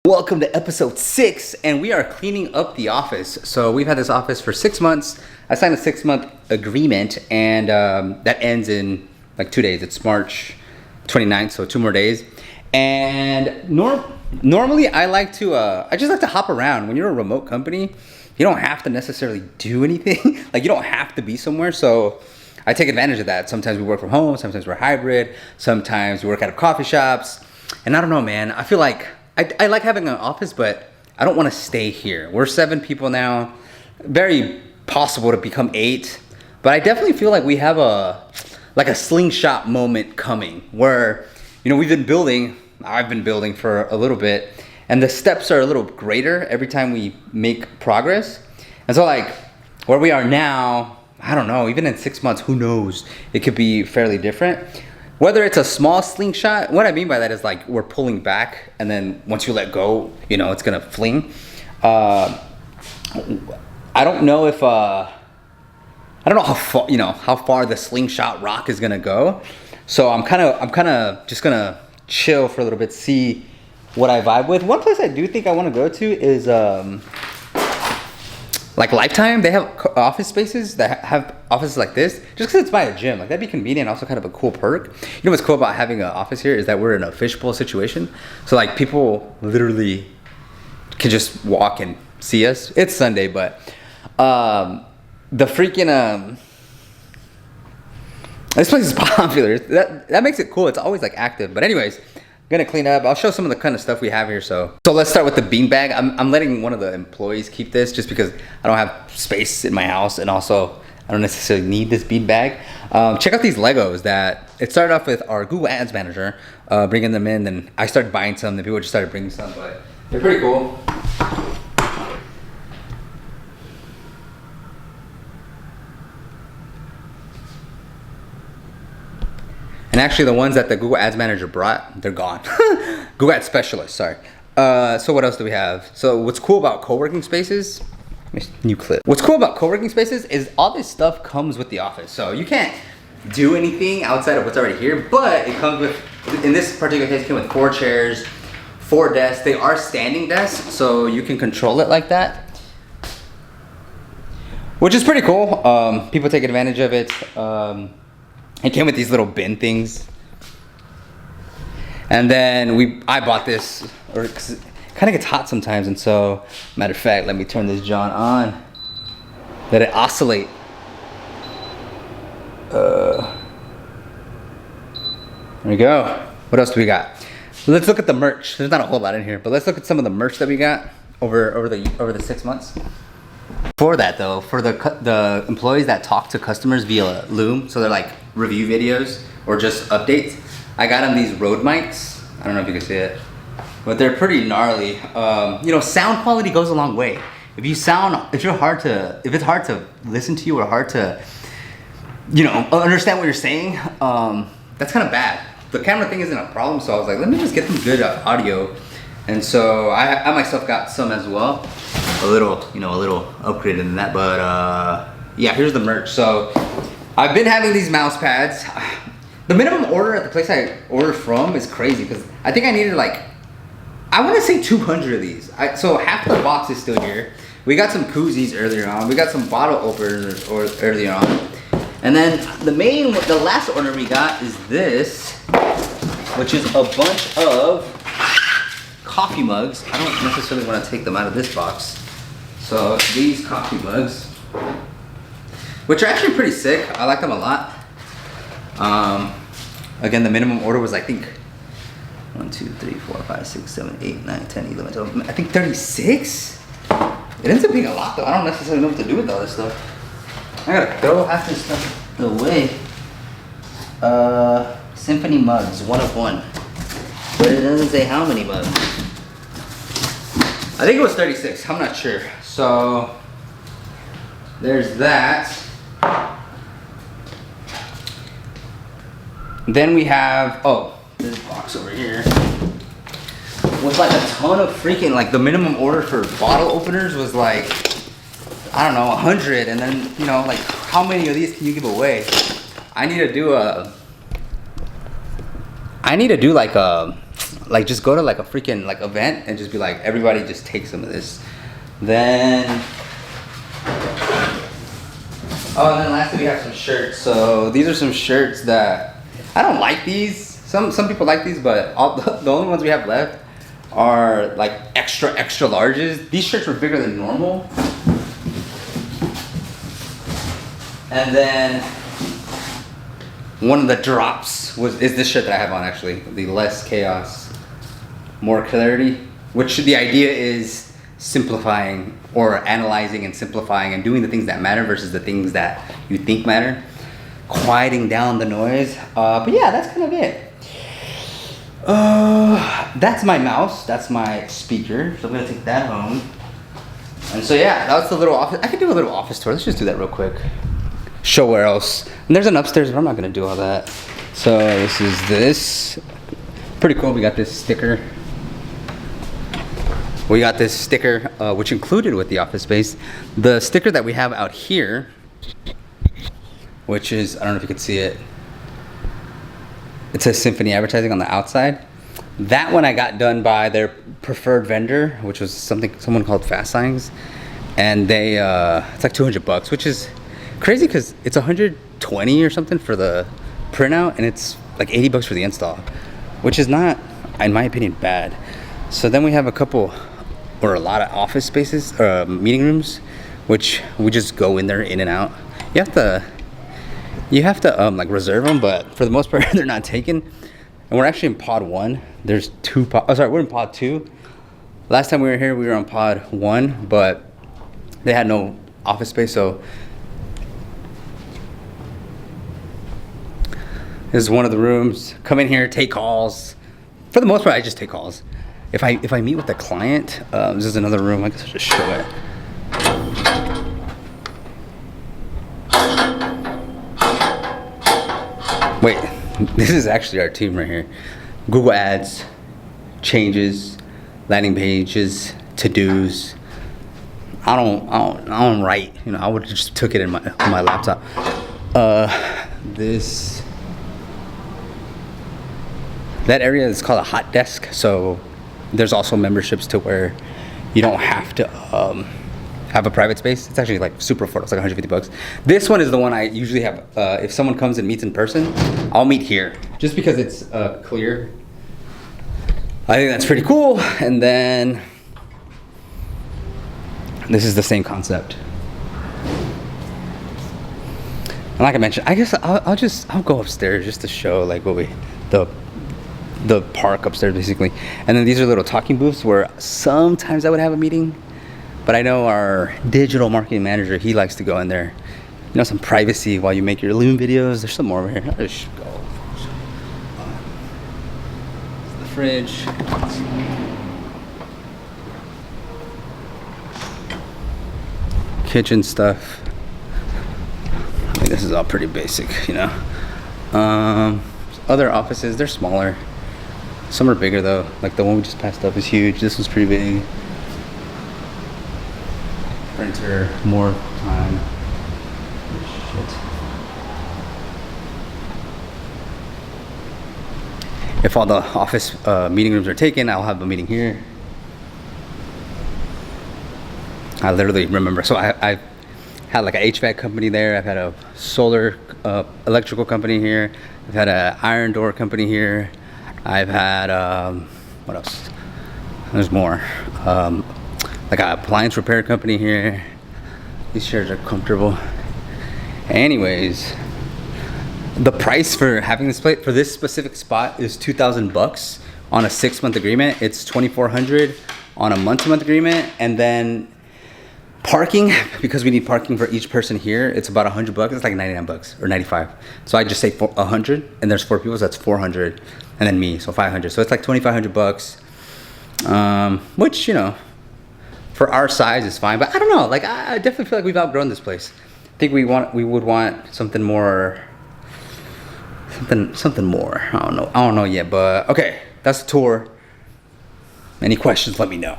Welcome to episode 6, and we are cleaning up the office. So we've had this office for 6 months. I signed a 6-month agreement, and that ends in like 2 days. It's March 29th, so 2 more days. And normally I like to, I just like to hop around. When you're a remote company, you don't have to necessarily do anything. Like you don't have to be somewhere. So I take advantage of that. Sometimes we work from home, sometimes we're hybrid, sometimes we work out of coffee shops. And I don't know, man, I feel like I like having an office, but I don't want to stay here. We're 7 people now, very possible to become 8, but I definitely feel like we have a slingshot moment coming where, you know, I've been building for a little bit, and the steps are a little greater every time we make progress. And so like where we are now, I don't know, even in 6 months, who knows? It could be fairly different. Whether it's a small slingshot, what I mean by that is like we're pulling back, and then once you let go, you know, it's gonna fling. I don't know if I don't know how far the slingshot rock is gonna go. So I'm kind of just gonna chill for a little bit, see what I vibe with. One place I do think I want to go to is like Lifetime. They have office spaces that have offices like this, just because it's by a gym. Like that'd be convenient, also kind of a cool perk. You know what's cool about having an office here is that we're in a fishbowl situation. So like people literally can just walk and see us. It's Sunday, but the freaking this place is popular. That makes it cool. It's always like active. But anyways, gonna clean up. I'll show some of the kind of stuff we have here. So let's start with the beanbag. I'm letting one of the employees keep this just because I don't have space in my house, and also I don't necessarily need this beanbag. Check out these Legos that it started off with our Google Ads manager bringing them in. Then I started buying some. Then people just started bringing some, but they're pretty cool. And actually the ones that the Google Ads Manager brought, they're gone. Google Ads Specialist, sorry. So what else do we have? So what's cool about co-working spaces, new clip. What's cool about co-working spaces is all this stuff comes with the office. So you can't do anything outside of what's already here, but it comes with, in this particular case, it came with 4 chairs, 4 desks. They are standing desks, so you can control it like that, which is pretty cool. People take advantage of it. It came with these little bin things. And then I bought this, cause it kind of gets hot sometimes, and so, matter of fact, let me turn this John on. Let it oscillate. There we go. What else do we got? Let's look at the merch. There's not a whole lot in here, but let's look at some of the merch that we got over the 6 months. For that though, for the employees that talk to customers via Loom, so they're like review videos or just updates, I got them these Rode mics. I don't know if you can see it, but they're pretty gnarly. You know, sound quality goes a long way. If it's hard to listen to you or hard to, you know, understand what you're saying, that's kind of bad. The camera thing isn't a problem, so I was like, let me just get them good audio. And so I myself got some as well. A little upgraded than that, but yeah, here's the merch. So I've been having these mouse pads. The minimum order at the place I ordered from is crazy because I think I needed like, I want to say 200 of these. So half the box is still here. We got some koozies earlier on. We got some bottle openers earlier on. And then the last order we got is this, which is a bunch of coffee mugs. I don't necessarily want to take them out of this box. So these coffee mugs, which are actually pretty sick. I like them a lot. Again, the minimum order was, I think, 1, 2, 3, 4, 5, 6, 7, 8, 9, 10, 11, 12, I think 36? It ends up being a lot though. I don't necessarily know what to do with all this stuff. I gotta throw half this stuff away. Symphony mugs, 1 of 1. But it doesn't say how many mugs. I think it was 36, I'm not sure. So there's that. Then we have, this box over here with like a ton of freaking, like the minimum order for bottle openers was like, I don't know, 100. And then, you know, like how many of these can you give away? I need to do like a Like just go to like a freaking like event and just be like, everybody just take some of this. Then, oh, and then lastly we have some shirts. So these are some shirts that, I don't like these. Some people like these, but the only ones we have left are like extra larges. These shirts were bigger than normal. And then one of the drops is this shirt that I have on, actually. The less chaos, more clarity, which the idea is simplifying or analyzing and simplifying and doing the things that matter versus the things that you think matter. Quieting down the noise. But yeah, that's kind of it. That's my mouse. That's my speaker. So I'm gonna take that home. And so yeah, that was the little office. I could do a little office tour. Let's just do that real quick. Show where else. And there's an upstairs, but I'm not gonna do all that. So this. Pretty cool. We got this sticker. Which included with the office space. The sticker that we have out here, which is, I don't know if you can see it. It says Symphony advertising on the outside. That one I got done by their preferred vendor, which was someone called Fast Signs. And they, it's like $200, which is crazy because it's 120 or something for the printout, and it's like $80 for the install, which is not, in my opinion, bad. So then we have a lot of office spaces, meeting rooms, which we just go in there, in and out. You have to like reserve them, but for the most part they're not taken. And we're actually in pod 1. There's 2 we're in pod 2. Last time we were here we were on pod 1, but they had no office space. So this is one of the rooms. Come in here, take calls. For the most part I just take calls. If I meet with a client, this is another room. I guess I'll just show it. Wait, this is actually our team right here. Google Ads, changes, landing pages, to-dos. I don't write. You know, I would just took it on my laptop. That area is called a hot desk. So there's also memberships to where you don't have to have a private space. It's actually like super affordable. It's like $150. This one is the one I usually have. If someone comes and meets in person, I'll meet here just because it's clear. I think that's pretty cool. And then this is the same concept. And like I mentioned, I guess I'll go upstairs just to show like the park upstairs basically. And then these are little talking booths where sometimes I would have a meeting. But I know our digital marketing manager, he likes to go in there. You know, some privacy while you make your Loom videos. There's some more over here. I'll just go. The fridge. Kitchen stuff. I mean, this is all pretty basic, you know. Other offices, they're smaller. Some are bigger though. Like the one we just passed up is huge. This one's pretty big. Printer, more time. Shit. If all the office meeting rooms are taken, I'll have a meeting here. I literally remember. So I had like an HVAC company there. I've had a solar electrical company here. I've had an iron door company here. I've had what else? There's more. Like an appliance repair company here. These chairs are comfortable. Anyways, the price for having this plate for this specific spot is $2,000 on a 6-month agreement. It's $2,400 on a month-to-month agreement, and then parking, because we need parking for each person here, it's about $100. It's like $99 or $95. So I just say 100, and there's 4 people, so that's 400, and then me, so 500. So it's like $2,500, which, you know, for our size is fine. But I don't know, like I definitely feel like we've outgrown this place. I think we would want something more. Something more. I don't know yet, but okay, that's the tour. Any questions, let me know.